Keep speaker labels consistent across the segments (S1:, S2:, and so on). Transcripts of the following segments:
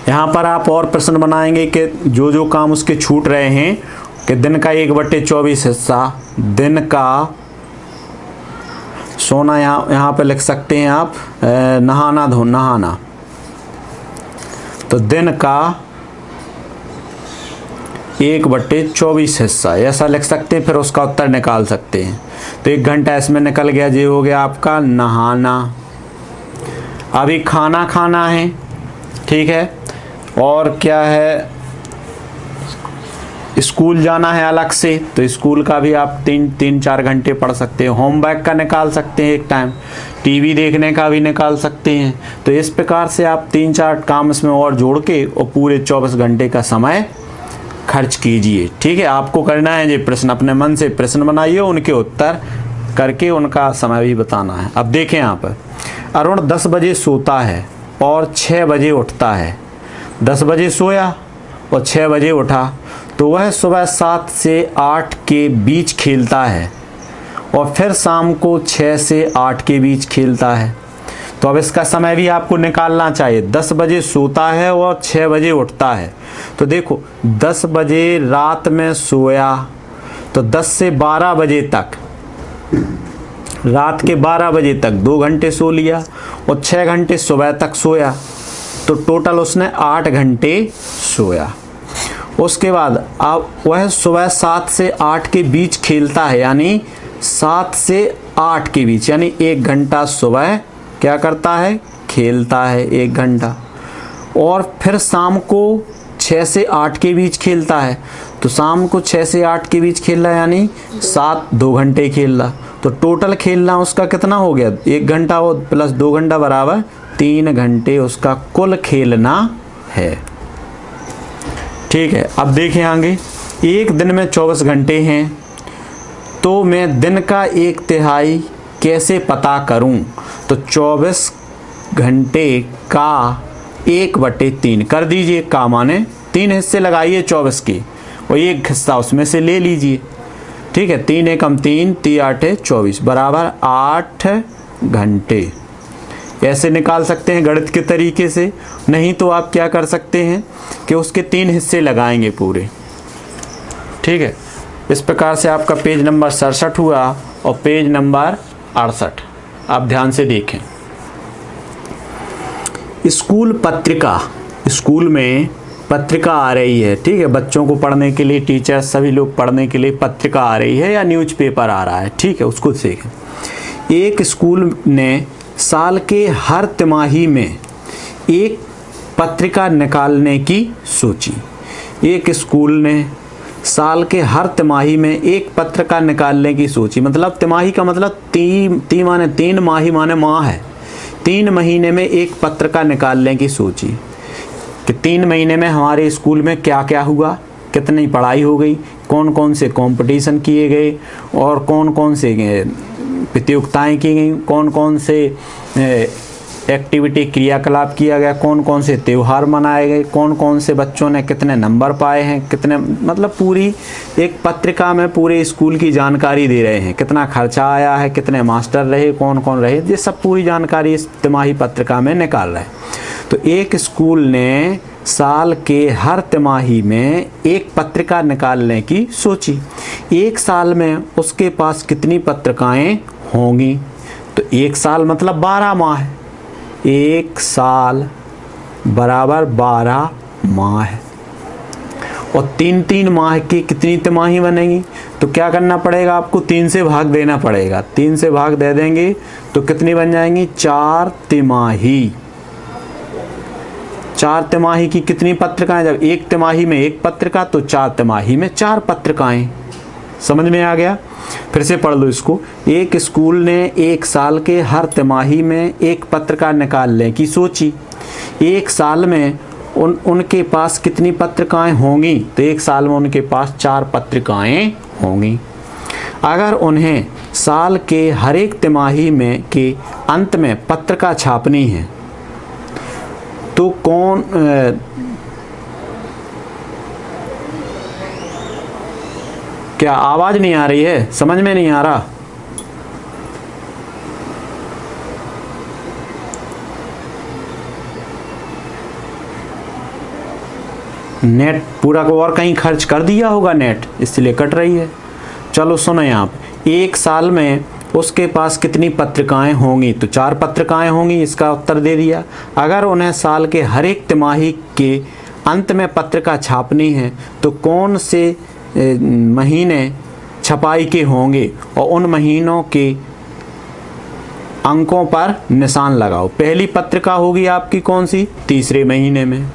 S1: यहाँ पर आप और प्रश्न बनाएंगे कि जो जो काम उसके छूट रहे हैं कि दिन का 1/24 हिस्सा, दिन का सोना, यहाँ पे लिख सकते हैं आप नहाना, तो दिन का 1/24 हिस्सा ऐसा लिख सकते हैं, फिर उसका उत्तर निकाल सकते हैं। तो 1 घंटा इसमें निकल गया, ये हो गया आपका नहाना। अभी खाना है, ठीक है, और क्या है, स्कूल जाना है अलग से, तो स्कूल का भी आप 3-4 घंटे पढ़ सकते हैं। होमवर्क का निकाल सकते हैं एक टाइम, टीवी देखने का भी निकाल सकते हैं। तो इस प्रकार से आप 3-4 काम इसमें और जोड़ के और पूरे 24 घंटे का समय खर्च कीजिए। ठीक है, आपको करना है ये प्रश्न, अपने मन से प्रश्न बनाइए, उनके उत्तर करके उनका समय भी बताना है। अब देखें यहाँ पर, अरुण 10 बजे सोता है और 6 बजे उठता है। 10 बजे सोया और 6 बजे उठा, तो वह सुबह 7 से 8 के बीच खेलता है और फिर शाम को 6 से 8 के बीच खेलता है। तो अब इसका समय भी आपको निकालना चाहिए। 10 बजे सोता है और 6 बजे उठता है, तो देखो 10 बजे रात में सोया, तो 10 से 12 बजे तक, रात के 12 बजे तक 2 घंटे सो लिया और 6 घंटे सुबह तक सोया, तो टोटल उसने 8 घंटे सोया। उसके बाद अब वह सुबह 7 से 8 के बीच खेलता है, यानी 7 से 8 के बीच, यानी 1 घंटा सुबह क्या करता है, खेलता है 1 घंटा, और फिर शाम को 6 से 8 के बीच खेलता है, तो शाम को 6 से 8 के बीच खेल रहा है, यानी 2 घंटे खेल रहा। तो टोटल खेलना उसका कितना हो गया, 1 घंटा और प्लस 2 घंटा बराबर 3 घंटे उसका कुल खेलना है। ठीक है, अब देखें आगे, एक दिन में 24 घंटे हैं, तो मैं दिन का 1/3 कैसे पता करूं? तो 24 घंटे का 1/3 कर दीजिए, का माने 3 हिस्से लगाइए 24 के और 1 हिस्सा उसमें से ले लीजिए। ठीक है, 3 एकम 3, 3 8 24 बराबर 8 घंटे। ऐसे निकाल सकते हैं गणित के तरीके से, नहीं तो आप क्या कर सकते हैं कि उसके 3 हिस्से लगाएंगे पूरे। ठीक है, इस प्रकार से आपका पेज नंबर 67 हुआ और पेज नंबर 68 आप ध्यान से देखें। स्कूल पत्रिका, स्कूल में पत्रिका आ रही है, ठीक है, बच्चों को पढ़ने के लिए, टीचर सभी लोग पढ़ने के लिए पत्रिका आ रही है या न्यूज़पेपर आ रहा है। ठीक है, उसको देखें। एक स्कूल ने साल के हर तिमाही में एक पत्रिका निकालने की सोची। एक स्कूल ने साल के हर तिमाही में एक पत्रिका निकालने की सोची, मतलब तिमाही का मतलब ती माने 3, माही माने माह है। 3 महीने में एक पत्रिका निकालने की सोची कि 3 महीने में हमारे स्कूल में क्या क्या हुआ, कितनी पढ़ाई हो गई, कौन कौन से कंपटीशन किए गए और कौन कौन से प्रतियोगिताएं की गई, कौन कौन से एक्टिविटी क्रियाकलाप किया गया, कौन कौन से त्यौहार मनाए गए, कौन कौन से बच्चों ने कितने नंबर पाए हैं, कितने, मतलब पूरी एक पत्रिका में पूरे स्कूल की जानकारी दे रहे हैं, कितना खर्चा आया है, कितने मास्टर रहे, कौन कौन रहे, ये सब पूरी जानकारी इस तिमाही पत्रिका में निकाल रहे हैं। तो एक स्कूल ने साल के हर तिमाही में एक पत्रिका निकालने की सोची। एक साल में उसके पास कितनी पत्रिकाएं होंगी? तो 1 साल मतलब 12 माह है, 1 साल बराबर 12 माह है, और 3-3 माह की कितनी तिमाही बनेगी? तो क्या करना पड़ेगा आपको, 3 से भाग देना पड़ेगा। 3 से भाग दे देंगे तो कितनी बन जाएंगी, 4 तिमाही। 4 तिमाही की कितनी पत्रिकाएं? जब 1 तिमाही में 1 पत्रिका, तो 4 तिमाही में 4 पत्रिकाएं। समझ में आ गया? फिर से पढ़ लो इसको। एक स्कूल ने 1 साल के हर तिमाही में एक पत्रिका निकालने की सोची। 1 साल में उनके पास कितनी पत्रिकाएं होंगी? तो 1 साल में उनके पास 4 पत्रिकाएं होंगी। अगर उन्हें साल के हर एक तिमाही में के अंत में पत्रिका छापनी है, तो कौन क्या आवाज नहीं आ रही है? समझ में नहीं आ रहा? नेट पूरा को और कहीं खर्च कर दिया होगा नेट, इसलिए कट रही है। चलो सुनो यहाँ पे, एक साल में उसके पास कितनी पत्रिकाएं होंगी, तो 4 पत्रिकाएं होंगी, इसका उत्तर दे दिया। अगर उन्हें साल के हर एक तिमाही के अंत में पत्रिका छापनी है तो कौन से महीने छपाई के होंगे और उन महीनों के अंकों पर निशान लगाओ। पहली पत्रिका होगी आपकी कौन सी, तीसरे महीने में,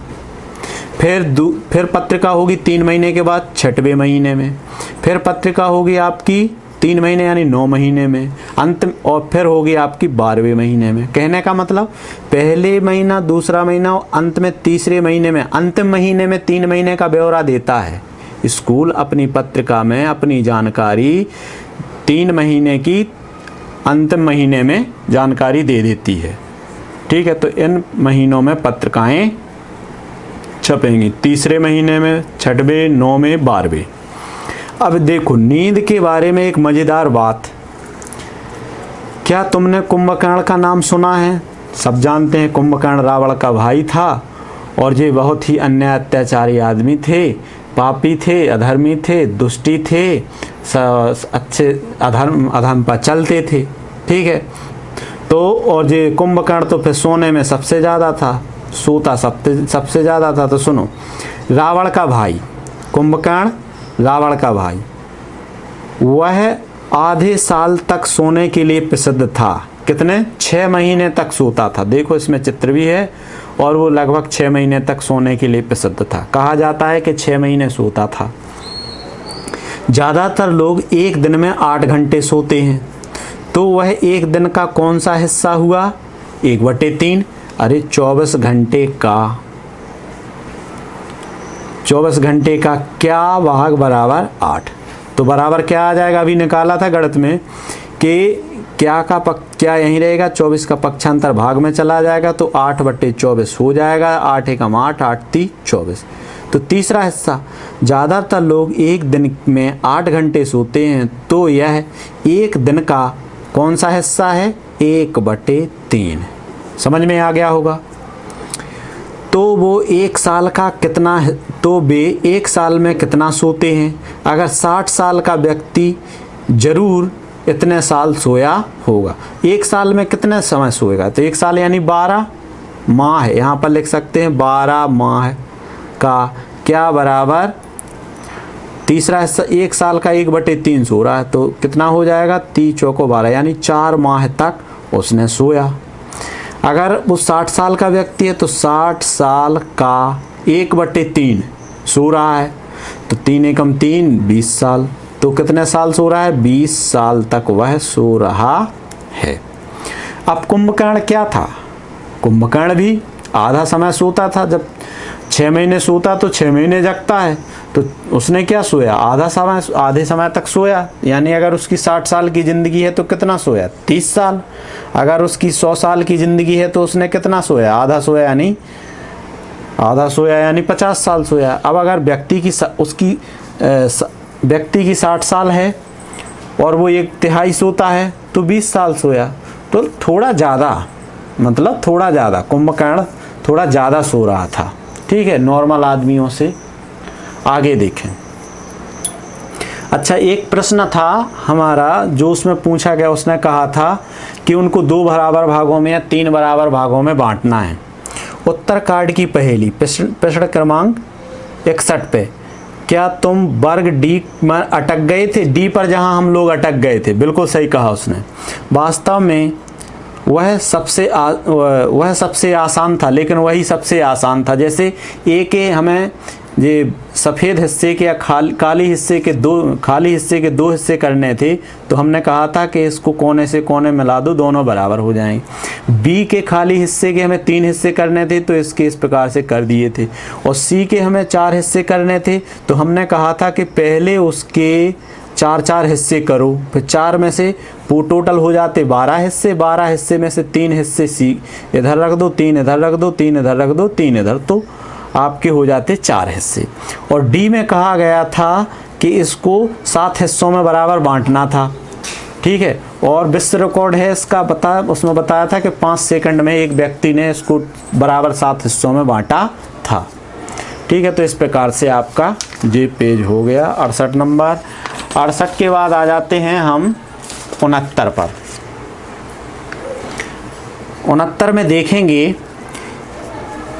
S1: फिर पत्रिका होगी 3 महीने के बाद 6वें महीने में, फिर पत्रिका होगी आपकी 3 महीने यानी 9 महीने में, अंत और फिर होगी आपकी 12वें महीने में। कहने का मतलब पहले महीना, दूसरा महीना और अंत में तीसरे महीने में, अंतिम महीने में 3 महीने का ब्यौरा देता है। स्कूल अपनी पत्रिका में अपनी जानकारी 3 महीने की अंतिम महीने में जानकारी दे देती है। ठीक है, तो इन महीनों में पत्रिकाएं छपेंगी, तीसरे महीने में, 6वें, 9वें, 12वें। अब देखो नींद के बारे में एक मज़ेदार बात, क्या तुमने कुंभकर्ण का नाम सुना है? सब जानते हैं कुंभकर्ण रावण का भाई था और ये बहुत ही अन्याय अत्याचारी आदमी थे, पापी थे, अधर्मी थे, दुष्टी थे, अच्छे अधर्म पर चलते थे। ठीक है, तो और ये कुंभकर्ण तो फिर सोने में सबसे ज़्यादा था, सोता सबसे ज़्यादा था। तो सुनो, रावण का भाई कुंभकर्ण, रावण का भाई, वह आधे साल तक सोने के लिए प्रसिद्ध था। कितने? 6 महीने तक सोता था। देखो इसमें चित्र भी है, और वो लगभग 6 महीने तक सोने के लिए प्रसिद्ध था। कहा जाता है कि 6 महीने सोता था। ज़्यादातर लोग एक दिन में 8 घंटे सोते हैं, तो वह एक दिन का कौन सा हिस्सा हुआ? 1/3। अरे 24 घंटे का 24 घंटे का क्या भाग बराबर 8। तो बराबर क्या आ जाएगा, अभी निकाला था गणित में कि क्या यहीं रहेगा, 24 का पक्षांतर भाग में चला जाएगा तो 8/24 हो जाएगा। 8 एकम 8, 8 3 24। तो तीसरा हिस्सा, ज़्यादातर लोग एक दिन में 8 घंटे सोते हैं, तो यह एक दिन का कौन सा हिस्सा है? 1/3। समझ में आ गया होगा। तो वो एक साल का कितना, तो वे एक साल में कितना सोते हैं? अगर 60 साल का व्यक्ति जरूर इतने साल सोया होगा। एक साल में कितने समय सोएगा? तो एक साल यानी 12 माह है, यहाँ पर लिख सकते हैं 12 माह का क्या बराबर, तीसरा हिस्सा एक साल का 1/3 सो रहा है, तो कितना हो जाएगा? 3 चौको 12 यानी 4 माह तक उसने सोया। अगर वो 60 साल का व्यक्ति है तो 60 साल का 1/3 सो रहा है, तो 3 एकम 3 20 साल, तो कितने साल सो रहा है? 20 साल तक वह सो रहा है। अब कुंभकर्ण क्या था? कुंभकर्ण भी आधा समय सोता था। जब 6 महीने सोता तो 6 महीने जगता है, तो उसने क्या सोया? आधे समय तक सोया। यानी अगर उसकी 60 साल की ज़िंदगी है तो कितना सोया? 30 साल। अगर उसकी 100 साल की ज़िंदगी है तो उसने कितना सोया? आधा सोया यानी 50 साल सोया। अब अगर व्यक्ति की 60 साल है और वो 1/3 सोता है तो 20 साल सोया। तो थोड़ा ज़्यादा कुंभकर्ण थोड़ा ज़्यादा सो रहा था। ठीक है, नॉर्मल आदमियों से। आगे देखें। अच्छा, एक प्रश्न था हमारा जो उसमें पूछा गया, उसने कहा था कि उनको 2 बराबर भागों में या 3 बराबर भागों में बांटना है। उत्तर कार्ड की पहेली, प्रश्न क्रमांक 61 पे, क्या तुम वर्ग डी में अटक गए थे? डी पर जहां हम लोग अटक गए थे, बिल्कुल सही कहा उसने। वास्तव में वह सबसे आसान था, लेकिन वही सबसे आसान था। जैसे ए के हमें ये सफ़ेद हिस्से के या खाली हिस्से के दो हिस्से करने थे, तो हमने कहा था कि इसको कोने से कोने मिला दो, दोनों बराबर हो जाएंगे। बी के खाली हिस्से के हमें 3 हिस्से करने थे, तो इसके इस प्रकार से कर दिए थे। और सी के हमें 4 हिस्से करने थे, तो हमने कहा था कि पहले उसके 4 हिस्से करो, फिर 4 में से वो टोटल हो जाते 12 हिस्से। 12 हिस्से में से 3 हिस्से सी इधर रख दो, 3 इधर रख दो, 3 इधर रख दो, 3 इधर, तो आपके हो जाते 4 हिस्से। और डी में कहा गया था कि इसको 7 हिस्सों में बराबर बांटना था। ठीक है, और विश्व रिकॉर्ड है इसका, उसमें बताया था कि 5 सेकंड में एक व्यक्ति ने इसको बराबर 7 हिस्सों में बांटा था। ठीक है, तो इस प्रकार से आपका ये पेज हो गया 68 नंबर। 68 के बाद आ जाते हैं हम 69 पर। 69 में देखेंगे,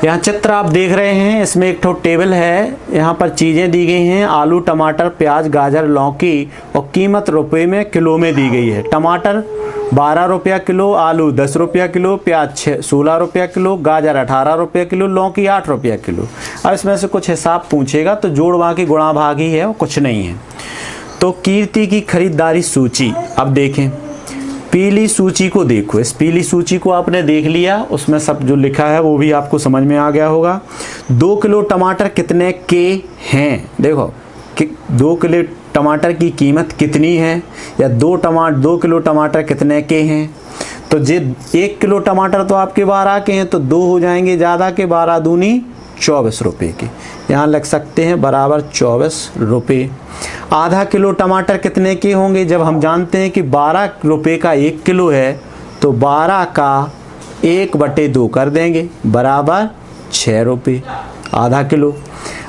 S1: यहाँ चित्र आप देख रहे हैं, इसमें एक ठो टेबल है। यहाँ पर चीज़ें दी गई हैं, आलू, टमाटर, प्याज, गाजर, लौकी, और कीमत रुपए में किलो में दी गई है। टमाटर 12 रुपया किलो, आलू 10 रुपया किलो, प्याज 16 रुपया किलो, गाजर 18 रुपया किलो, लौकी 8 रुपया किलो। अब इसमें से कुछ हिसाब पूछेगा तो जोड़ बाकी गुणा भागी है, वो कुछ नहीं है। तो कीर्ति की खरीदारी सूची, अब देखें पीली सूची को देखो। इस पीली सूची को आपने देख लिया, उसमें सब जो लिखा है वो भी आपको समझ में आ गया होगा। 2 किलो टमाटर कितने के हैं, देखो कि 2 किलो टमाटर की कीमत कितनी है, या 2 किलो टमाटर कितने के हैं। तो जे 1 किलो टमाटर तो आपके 12 के हैं, तो 2 हो जाएंगे ज़्यादा के, 12 दूनी 24 रुपये के, यहाँ लग सकते हैं बराबर 24 रुपये। आधा किलो टमाटर कितने के होंगे, जब हम जानते हैं कि 12 रुपये का 1 किलो है, तो 12 का 1/2 कर देंगे, बराबर 6 रुपये आधा किलो।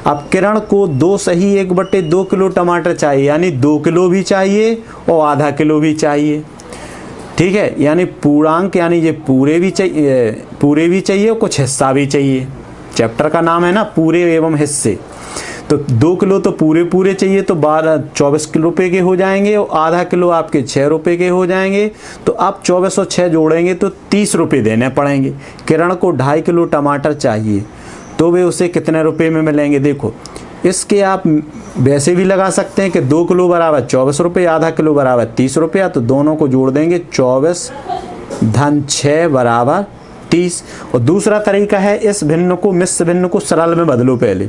S1: अब किरण को 2 सही 1/2 किलो टमाटर चाहिए, यानी 2 किलो भी चाहिए और आधा किलो भी चाहिए। ठीक है, यानी पूर्णांक, यानी ये पूरे भी चाहिए और कुछ हिस्सा भी चाहिए। चैप्टर का नाम है ना पूरे एवं हिस्से। तो 2 किलो तो पूरे चाहिए, तो 24 रुपये के हो जाएंगे, और आधा किलो आपके 6 रुपये के हो जाएंगे। तो आप 24 और 6 जोड़ेंगे तो 30 रुपये देने पड़ेंगे। किरण को 2.5 किलो टमाटर चाहिए, तो वे उसे कितने रुपए में मिलेंगे। देखो इसके आप वैसे भी लगा सकते हैं कि 2 किलो बराबर 24 रुपये, आधा किलो बराबर 30 रुपया, तो दोनों को जोड़ देंगे 24 धन 6 बराबर 30। और दूसरा तरीका है, इस भिन्न को मिश्र भिन्न को सरल में बदलो। पहले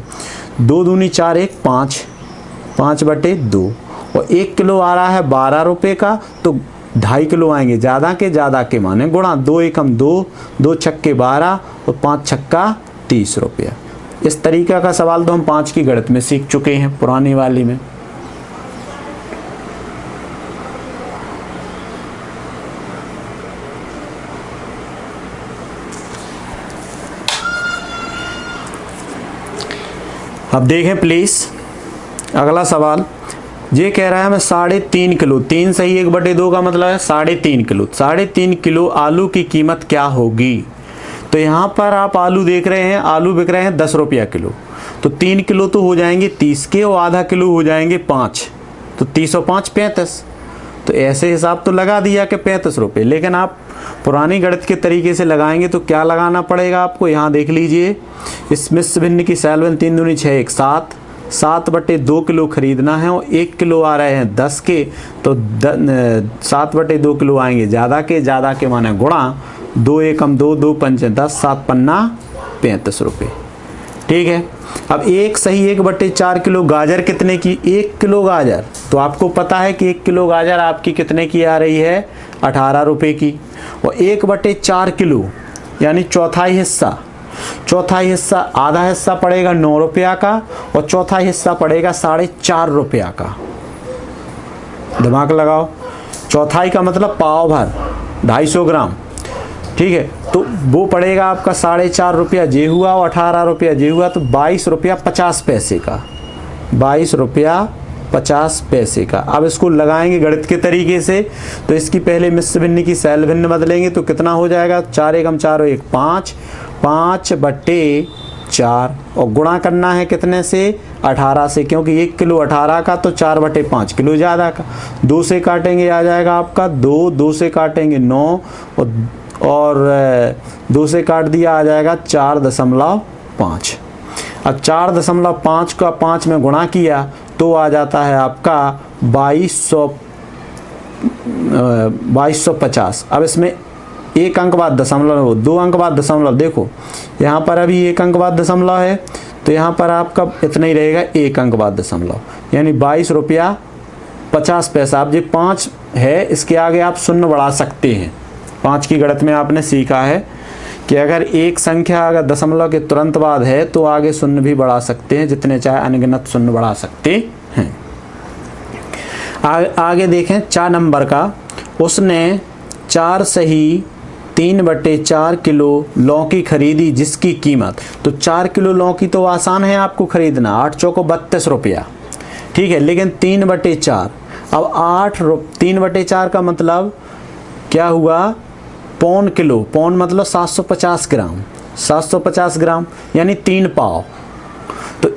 S1: 2 दूनी 4 1 5, 5/2, और 1 किलो आ रहा है 12 रुपये का, तो 2.5 किलो आएंगे ज़्यादा के माने गुणा 2 एकम 2, 2 छक्के 12 और 5 छक्का 30 रुपया। इस तरीका का सवाल तो हम 5 की गणित में सीख चुके हैं पुरानी वाली में। अब देखें प्लीज अगला सवाल, ये कह रहा है हमें 3.5 किलो, 3 सही 1/2 का मतलब है 3.5 किलो। 3.5 किलो आलू की कीमत क्या होगी। तो यहाँ पर आप आलू देख रहे हैं, आलू बिक रहे हैं 10 रुपया किलो, तो 3 किलो तो हो जाएंगे 30 के, और आधा किलो हो जाएंगे 5, तो 30 और 5 35। तो ऐसे हिसाब तो लगा दिया कि 35 रुपये, लेकिन आप पुरानी गणित के तरीके से लगाएंगे तो क्या लगाना पड़ेगा आपको। यहाँ देख लीजिए, इस मिश्र भिन्न की सैल भिन्न 3 दूनी 6 1 7, 7/2 किलो खरीदना है, और 1 किलो आ रहे हैं 10 के, तो 7/2 किलो आएंगे ज़्यादा के माने गुणा 2 एकम 2, 2 पंचे 10, 7 पन्ना 35 रुपये। ठीक है, अब 1 सही 1/4 किलो गाजर कितने की, 1 किलो गाजर, तो आपको पता है कि 1 किलो गाजर आपकी कितने की आ रही है 18 रुपये की, और 1/4 किलो यानी चौथाई हिस्सा, आधा हिस्सा पड़ेगा 9 रुपया का, और चौथाई हिस्सा पड़ेगा 4.5 रुपया का। दिमाग लगाओ, चौथाई का मतलब पाव भर 250 ग्राम। ठीक है, तो वो पड़ेगा आपका 4.5 रुपया जे हुआ, और 18 रुपया जे हुआ, तो 22 रुपया 50 पैसे का, 22 रुपया 50 पैसे का। अब इसको लगाएंगे गणित के तरीके से, तो इसकी पहले मिश्र भिन्न की सैल भिन्न बदलेंगे, तो कितना हो जाएगा 4 एकम 4 1 5, 5/4, और गुणा करना है कितने से 18 से, क्योंकि 1 किलो 18 का, तो 4/5 किलो ज़्यादा का। 2 से काटेंगे आ जाएगा आपका 2, 2 से काटेंगे 9, और 2 से काट दिया आ जाएगा 4.5। अब 4.5 का 5 में गुणा किया तो आ जाता है आपका 2250। अब इसमें 1 अंक बाद दशमलव, 2 अंक बाद दशमलव, देखो यहाँ पर अभी 1 अंक बाद दशमलव है, तो यहाँ पर आपका इतना ही रहेगा 1 अंक बाद दशमलव, यानी 22 रुपया 50 पैसा। अब ये 5 है, इसके आगे आप शून्य बढ़ा सकते हैं। 5 की गणित में आपने सीखा है कि अगर एक संख्या अगर दशमलव के तुरंत बाद है तो आगे शून्य भी बढ़ा सकते हैं, जितने चाहे अनगिनत शून्य बढ़ा सकते हैं। आगे देखें 4 नंबर का, उसने 4 सही 3/4 किलो लौकी खरीदी जिसकी कीमत, तो 4 किलो लौकी तो आसान है आपको खरीदना, 8 चौको 32 रुपया, ठीक है। लेकिन 3/4, अब 3/4 का मतलब क्या हुआ, पौन किलो, पौन मतलब 750 ग्राम, 750 ग्राम यानी 3 पाव। तो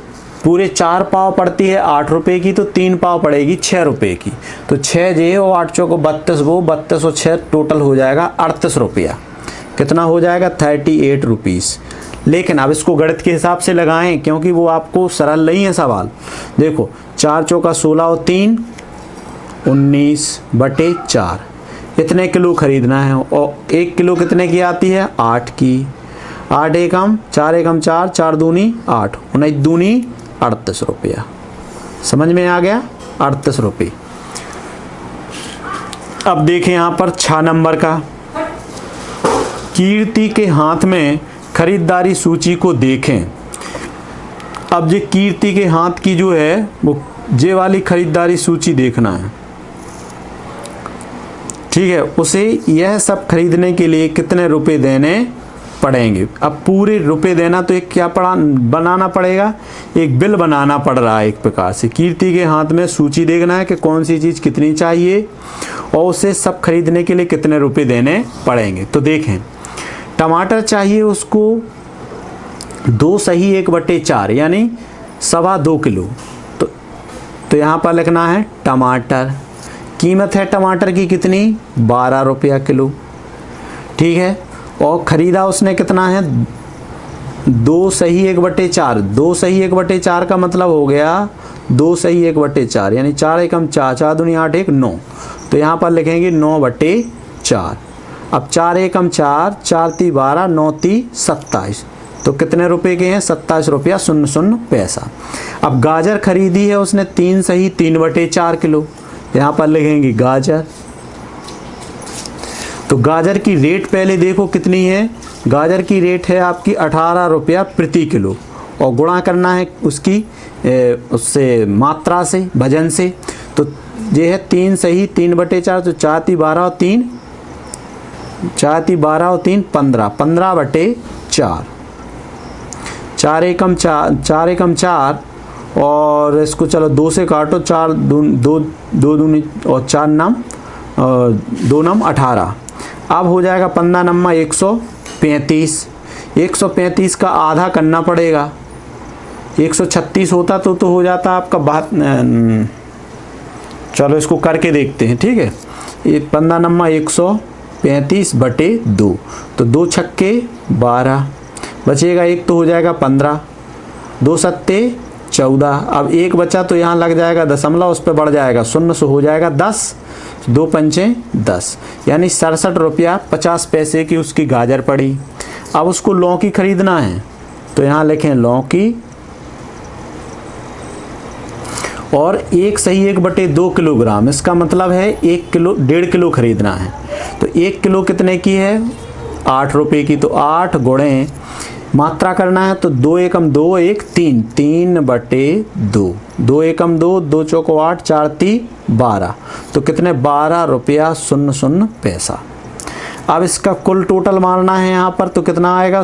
S1: पूरे 4 पाव पड़ती है 8 रुपये की, तो 3 पाव पड़ेगी 6 रुपये की। तो 6 जे और 8 चौको 32, वो 32 और 6 टोटल हो जाएगा 38 रुपया। कितना हो जाएगा, 38 रुपीज़। लेकिन अब इसको गणित के हिसाब से लगाएं, क्योंकि वो आपको सरल नहीं है सवाल। देखो 4 चौका 16 और 3 19/4, इतने किलो खरीदना है। और 1 किलो कितने की आती है, 8 की। 8 एकम 4 एकम 4, 4 दूनी 8, 19 दूनी 38 रुपया। समझ में आ गया, 38 रुपये। अब देखें यहाँ पर 6 नंबर का, कीर्ति के हाथ में खरीदारी सूची को देखें। अब ये कीर्ति के हाथ की जो है वो जे वाली खरीदारी सूची देखना है, ठीक है। उसे यह सब खरीदने के लिए कितने रुपए देने पड़ेंगे। अब पूरे रुपए देना तो एक क्या बनाना पड़ेगा, एक बिल बनाना पड़ रहा है एक प्रकार से। कीर्ति के हाथ में सूची देखना है कि कौन सी चीज़ कितनी चाहिए और उसे सब खरीदने के लिए कितने रुपए देने पड़ेंगे। तो देखें, टमाटर चाहिए उसको 2 सही 1/4 यानी 2.25 किलो। तो यहाँ पर लिखना है टमाटर, कीमत है टमाटर की कितनी, 12 रुपया किलो, ठीक है। और ख़रीदा उसने कितना है, 2 सही 1/4। 2 सही 1/4 का मतलब हो गया 2 सही 1/4 यानी 4 एकम 4, 4 दूनी 8, 1 9। तो यहाँ पर लिखेंगे 9/4। अब 4 एकम 4, 4 × 12, 9 × 27, तो कितने रुपए के हैं, 27 रुपया 00 पैसा। अब गाजर खरीदी है उसने 3 सही 3/4 किलो, यहाँ पर लिखेंगे गाजर। तो गाजर की रेट पहले देखो कितनी है, गाजर की रेट है आपकी 18 रुपया प्रति किलो, और गुणा करना है उसकी उससे मात्रा से, वजन से। तो ये है 3 सही 3/4, तो 4 × 12 और 3, 4 × 12 और 3 15, 15/4। 4 एकम 4 और इसको चलो 2 से काटो, 4 2 दूनी और 4 नम 2 नम 18। अब हो जाएगा 15 नम्मा 135। 135 का आधा करना पड़ेगा, 136 होता तो हो जाता आपका बात। चलो इसको करके देखते हैं, ठीक है। ये 15 नम्मा 135/2, तो 2 छक्के 12, बचेगा 1 तो हो जाएगा 15, 2 सत्ते 14। अब 1 बचा तो यहाँ लग जाएगा दशमलव, उस पर बढ़ जाएगा 0 से हो जाएगा 10, 2 पंचे 10, यानी 67 रुपया 50 पैसे की उसकी गाजर पड़ी। अब उसको लौकी खरीदना है, तो यहाँ लिखें लौकी, और 1 सही 1/2 किलोग्राम, इसका मतलब है 1 किलो 1.5 किलो खरीदना है। तो 1 किलो कितने की है, 8 रुपये की। तो 8 गुणे मात्रा करना है, तो 2 एकम 2 1 3, 3/2, 2 एकम 2, 2 चौको 8, 4 × 12, तो कितने 12 रुपया 00 पैसा। अब इसका कुल टोटल मारना है यहाँ पर, तो कितना आएगा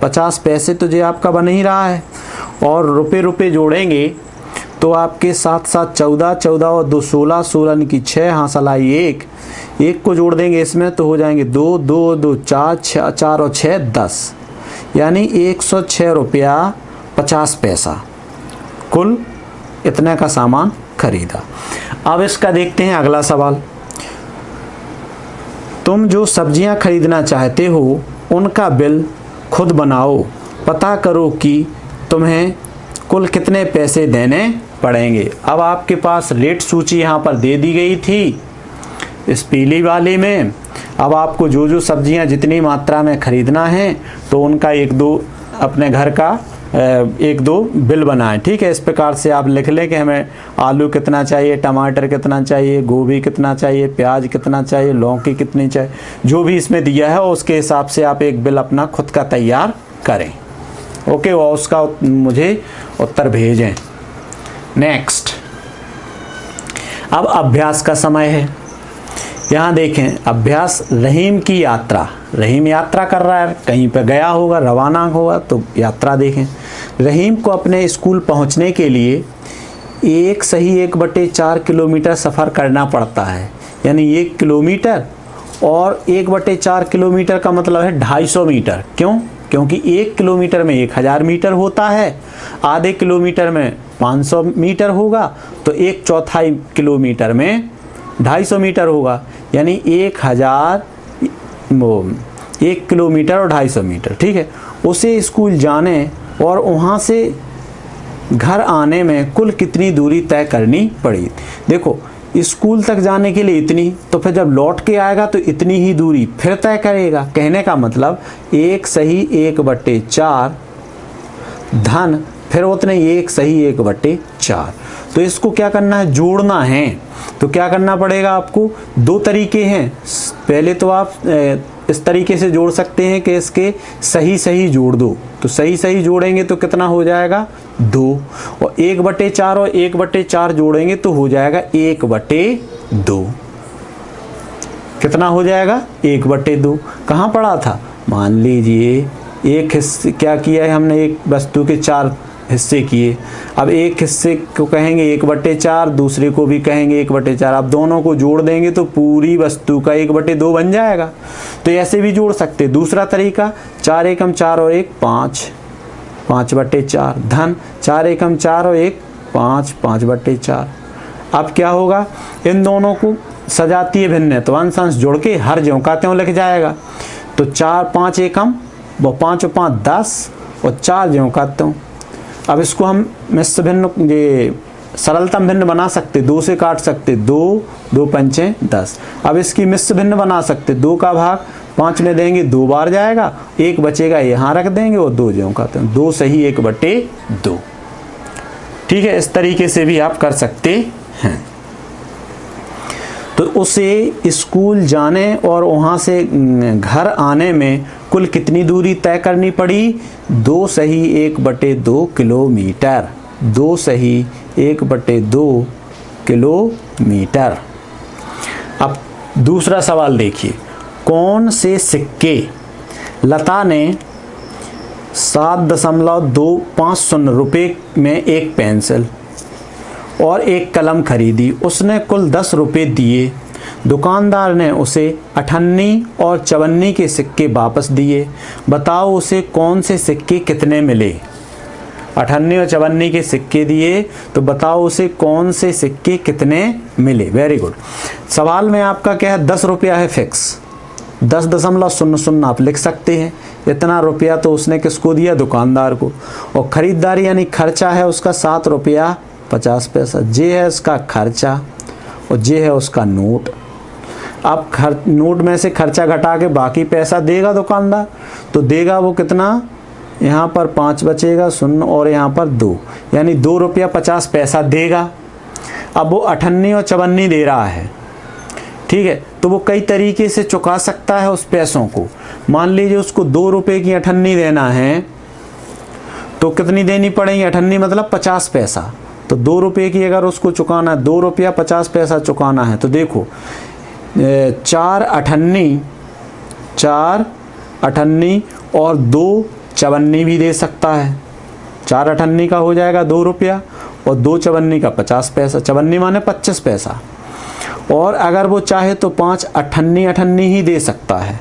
S1: 50 पैसे, तो ये आपका बन ही रहा है। और रुपए जोड़ेंगे तो आपके 7 7 14, 14 और 2 16, 16 की 6, हासिल आई 1 को जोड़ देंगे इसमें तो हो जाएंगे 2 2 2 4, 4 और 6 10, यानी 106 रुपया 50 पैसा कुल इतने का सामान खरीदा। अब इसका देखते हैं अगला सवाल। तुम जो सब्जियां खरीदना चाहते हो उनका बिल खुद बनाओ, पता करो कि तुम्हें कुल कितने पैसे देने पड़ेंगे। अब आपके पास रेट सूची यहाँ पर दे दी गई थी इस पीली वाले में। अब आपको जो जो सब्जियां जितनी मात्रा में खरीदना है तो उनका 1-2 अपने घर का 1-2 बिल बनाएं, ठीक है। इस प्रकार से आप लिख लें कि हमें आलू कितना चाहिए, टमाटर कितना चाहिए, गोभी कितना चाहिए, प्याज कितना चाहिए, लौकी कितनी चाहिए, जो भी इसमें दिया है उसके हिसाब से आप एक बिल अपना खुद का तैयार करें, ओके। और उसका मुझे उत्तर भेजें। नेक्स्ट, अब अभ्यास का समय है। यहाँ देखें अभ्यास, रहीम की यात्रा। रहीम यात्रा कर रहा है, कहीं पर गया होगा, रवाना होगा, तो यात्रा देखें। रहीम को अपने स्कूल पहुँचने के लिए 1/4 किलोमीटर सफ़र करना पड़ता है। यानी 1 किलोमीटर और 1/4 किलोमीटर का मतलब है 250 मीटर। क्यों? क्योंकि 1 किलोमीटर में 1000 मीटर होता है, आधे किलोमीटर में 500 मीटर होगा, तो 1/4 किलोमीटर में 250 मीटर होगा। यानी 1 किलोमीटर और 250 मीटर। ठीक है, उसे स्कूल जाने और वहाँ से घर आने में कुल कितनी दूरी तय करनी पड़ी। देखो, स्कूल तक जाने के लिए इतनी, तो फिर जब लौट के आएगा तो इतनी ही दूरी फिर तय करेगा। कहने का मतलब 1/4 धन फिर उतने 1/4। तो इसको क्या करना है? जोड़ना है। तो क्या करना पड़ेगा आपको? 2 तरीके हैं। पहले तो आप इस तरीके से जोड़ सकते हैं कि इसके सही सही जोड़ दो। तो सही सही जोड़ेंगे तो कितना हो जाएगा? 2। और 1/4 और 1/4 जोड़ेंगे तो हो जाएगा 1/2। कितना हो जाएगा? 1/2। कहाँ पढ़ा था? मान लीजिए एक हिस्से क्या किया है हमने, एक वस्तु के 4 हिस्से किए। अब एक हिस्से को कहेंगे 1/4, दूसरे को भी कहेंगे 1/4। अब दोनों को जोड़ देंगे तो पूरी वस्तु का 1/2 बन जाएगा। तो ऐसे भी जोड़ सकते। दूसरा तरीका, 4 एकम 4 और 1 5, 5/4 धन 4 एकम 4 और 1 5, 5/4। अब क्या होगा? इन दोनों को सजातीय भिन्न तो अंश अंश जोड़ के हर ज्यों का त्यों लिख जाएगा। तो 4 5 एकम, वो 5 और 5 10 और 4 ज्यों का त्यों। अब इसको हम मिश्र भिन्न, ये सरलतम भिन्न बना सकते, 2 से काट सकते, 2 2 पंचे 10। अब इसकी मिश्र भिन्न बना सकते, 2 का भाग 5 में देंगे, 2 बार जाएगा, 1 बचेगा, यहाँ रख देंगे और 2 ज्यों का त्यों। 2 सही 1/2। ठीक है, इस तरीके से भी आप कर सकते हैं। तो उसे स्कूल जाने और वहाँ से घर आने में कुल कितनी दूरी तय करनी पड़ी? 2 सही 1/2 किलोमीटर। 2 सही 1/2 किलोमीटर। अब दूसरा सवाल देखिए, कौन से सिक्के लता ने 7.250 रुपये में एक पेंसिल और एक कलम खरीदी। उसने कुल 10 रुपये दिए। दुकानदार ने उसे 58 और 54 के सिक्के वापस दिए। बताओ उसे कौन से सिक्के कितने मिले? 58 और 54 के सिक्के दिए, तो बताओ उसे कौन से सिक्के कितने मिले। Very good. सवाल में आपका क्या है? 10 रुपया है फिक्स, 10.00 आप लिख सकते हैं। इतना रुपया तो उसने किसको दिया? दुकानदार को। और ख़रीदारी यानी खर्चा है उसका 7 रुपया 50 पैसा। जे है उसका खर्चा और जे है उसका नोट। अब नोट में से खर्चा घटा के बाकी पैसा देगा दुकानदार, तो देगा वो कितना? यहाँ पर 5 बचेगा 0 और यहाँ पर 2, यानी 2 रुपया 50 पैसा देगा। अब वो 58 और 54 दे रहा है। ठीक है, तो वो कई तरीके से चुका सकता है उस पैसों को। मान लीजिए उसको 2 रुपये की 58 देना है, तो कितनी देनी पड़ेगी? 58 मतलब 50 पैसा। तो 2 रुपये की अगर उसको चुकाना है, 2 रुपया 50 पैसा चुकाना है, तो देखो 4 58 और 2 54 भी दे सकता है। 4 58 का हो जाएगा 2 रुपया और 2 54 का 50 पैसा। 54 माने 25 पैसा। और अगर वो चाहे तो 5 58 ही दे सकता है।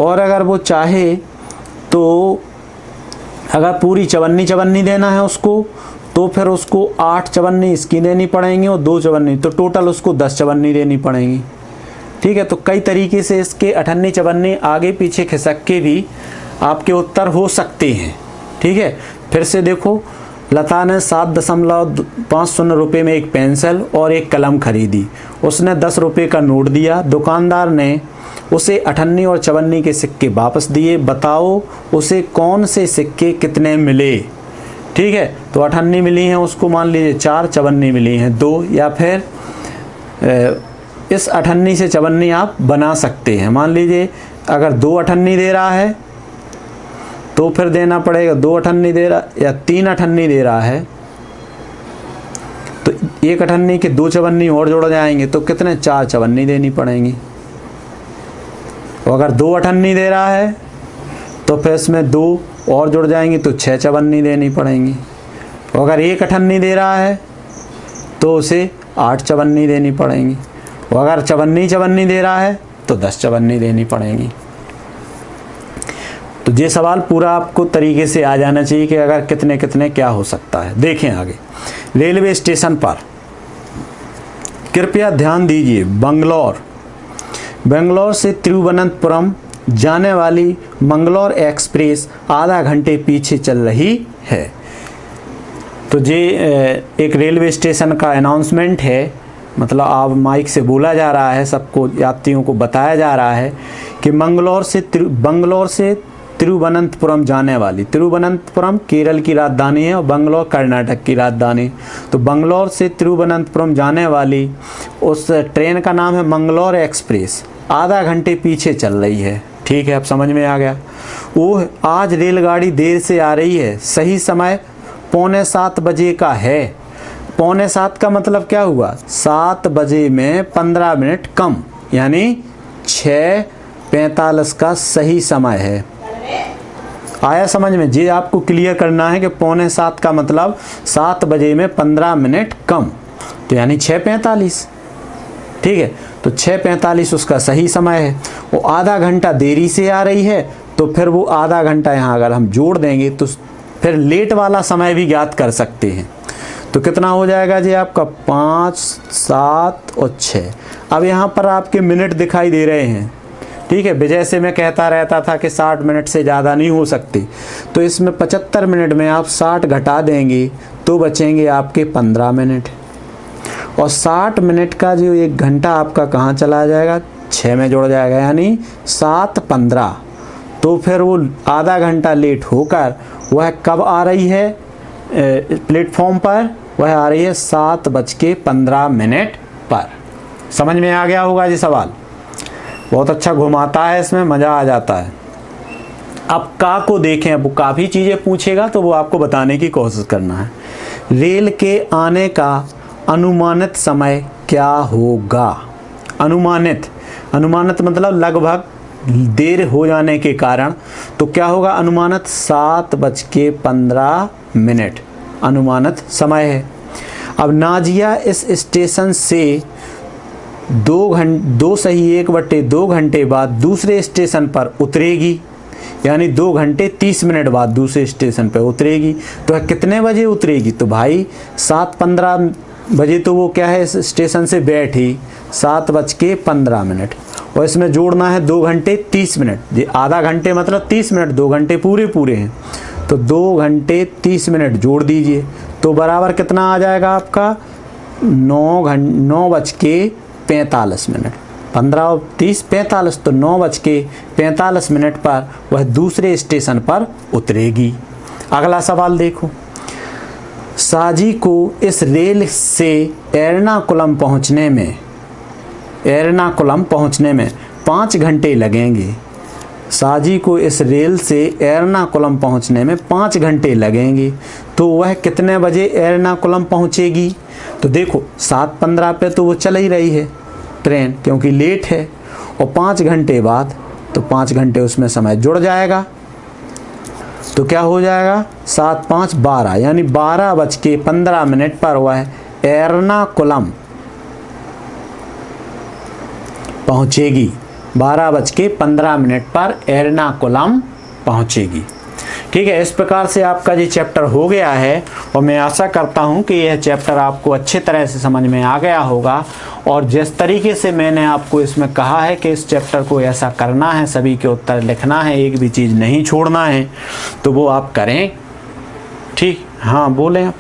S1: और अगर वो चाहे तो अगर पूरी 54 देना है उसको, तो फिर उसको 8 54 इसकी देनी पड़ेंगी और 2 54, तो टोटल उसको 10 54 देनी पड़ेंगी। ठीक है, तो कई तरीके से इसके 58 54 आगे पीछे खिसक के भी आपके उत्तर हो सकते हैं। ठीक है, फिर से देखो, लता ने 7.50 रुपये में एक पेंसिल और एक कलम खरीदी। उसने 10 रुपये का नोट दिया। दुकानदार ने उसे 58 और 54 के सिक्के वापस दिए। बताओ उसे कौन से सिक्के कितने मिले? ठीक है, तो 58 मिली हैं उसको, मान लीजिए 4, 54 मिली हैं 2, या फिर इस 58 से 54 आप बना सकते हैं। मान लीजिए अगर 2 58 दे रहा है तो फिर देना पड़ेगा 2 58 दे रहा, या 3 58 दे रहा है तो एक अठन्नी के 2 चवन्नी और जोड़ जाएंगे तो कितने 4 चवन्नी देनी पड़ेंगी। और अगर 2 अठन्नी दे रहा है तो फिर इसमें 2 और जुड़ जाएंगी तो 6 चवन्नी देनी पड़ेंगी। और अगर 1 अठन्नी दे रहा है तो उसे 8 चवन्नी देनी पड़ेंगी। और अगर चवन्नी दे रहा है तो 10 चवन्नी देनी पड़ेंगी। तो ये सवाल पूरा आपको तरीके से आ जाना चाहिए कि अगर कितने कितने क्या हो सकता है। देखें आगे, रेलवे स्टेशन पर कृपया ध्यान दीजिए, बेंगलोर से तिरुवनंतपुरम जाने वाली मंगलोर एक्सप्रेस आधा घंटे पीछे चल रही है। तो ये एक रेलवे स्टेशन का अनाउंसमेंट है, मतलब आप माइक से बोला जा रहा है, सबको यात्रियों को बताया जा रहा है कि बंगलोर से तिरुवनंतपुरम जाने वाली, तिरुवनंतपुरम केरल की राजधानी है और बंगलोर कर्नाटक की राजधानी। तो बंगलोर से तिरुवनंतपुरम जाने वाली उस ट्रेन का नाम है मंगलोर एक्सप्रेस, आधा घंटे पीछे चल रही है। ठीक है, अब समझ में आ गया। वो आज रेलगाड़ी देर से आ रही है, सही समय 6:45 बजे का है। 6:45 का मतलब क्या हुआ, 7 बजे में 15 मिनट कम, यानी 6:45 का सही समय है। आया समझ में? जी आपको क्लियर करना है कि 6:45 का मतलब 7 बजे में 15 मिनट कम, तो यानी 6:45। ठीक है, तो 6:45 उसका सही समय है। वो आधा घंटा देरी से आ रही है तो फिर वो आधा घंटा यहाँ अगर हम जोड़ देंगे तो फिर लेट वाला समय भी ज्ञात कर सकते हैं। तो कितना हो जाएगा जी आपका 5, 7 और 6। अब यहाँ पर आपके मिनट दिखाई दे रहे हैं। ठीक है, विजय से मैं कहता रहता था कि 60 मिनट से ज़्यादा नहीं हो सकती, तो इसमें 75 मिनट में आप 60 घटा देंगे तो बचेंगे आपके 15 मिनट। और 60 मिनट का जो 1 घंटा आपका कहाँ चला जाएगा, 6 में जुड़ जाएगा, यानी 7:15। तो फिर वो आधा घंटा लेट होकर वह कब आ रही है प्लेटफॉर्म पर, वह आ रही है 7:15 पर। समझ में आ गया होगा जी सवाल। बहुत अच्छा घुमाता है, इसमें मज़ा आ जाता है। अब का को देखें, अब वो काफ़ी चीज़ें पूछेगा तो वो आपको बताने की कोशिश करना है। रेल के आने का अनुमानित समय क्या होगा। अनुमानित मतलब लगभग देर हो जाने के कारण, तो क्या होगा अनुमानित 7:15 अनुमानित समय है। अब नाजिया इस स्टेशन से 2 घंटे बाद दूसरे स्टेशन पर उतरेगी, यानी 2 घंटे 30 मिनट बाद दूसरे स्टेशन पर उतरेगी। तो कितने बजे उतरेगी, तो भाई 7:15 बजे तो वो क्या है इस स्टेशन से बैठी, 7:15। और इसमें जोड़ना है 2 घंटे 30 मिनट, ये आधा घंटे मतलब 30 मिनट, 2 घंटे पूरे हैं, तो 2 घंटे 30 मिनट जोड़ दीजिए तो बराबर कितना आ जाएगा आपका 9:45। 15 और 30 45, तो 9:45 पर वह दूसरे स्टेशन पर उतरेगी। अगला सवाल देखो, साजी को इस रेल से एर्नाकुलम पहुंचने में 5 घंटे लगेंगे। साजी को इस रेल से एर्नाकुलम पहुंचने में 5 घंटे लगेंगे, तो वह कितने बजे एर्नाकुलम पहुंचेगी। तो देखो 7:15 पे तो वो चल ही रही है ट्रेन, क्योंकि लेट है, और 5 घंटे बाद, तो 5 घंटे उसमें समय जुड़ जाएगा, तो क्या हो जाएगा 7, 5, 12, यानी 12:15 पर वह एर्नाकुलम पहुंचेगी। 12:15 पर एर्नाकुलम पहुंचेगी। ठीक है, इस प्रकार से आपका ये चैप्टर हो गया है, और मैं आशा करता हूं कि यह चैप्टर आपको अच्छे तरह से समझ में आ गया होगा। और जिस तरीके से मैंने आपको इसमें कहा है कि इस चैप्टर को ऐसा करना है, सभी के उत्तर लिखना है, एक भी चीज़ नहीं छोड़ना है, तो वो आप करें। ठीक, हाँ बोलें आप।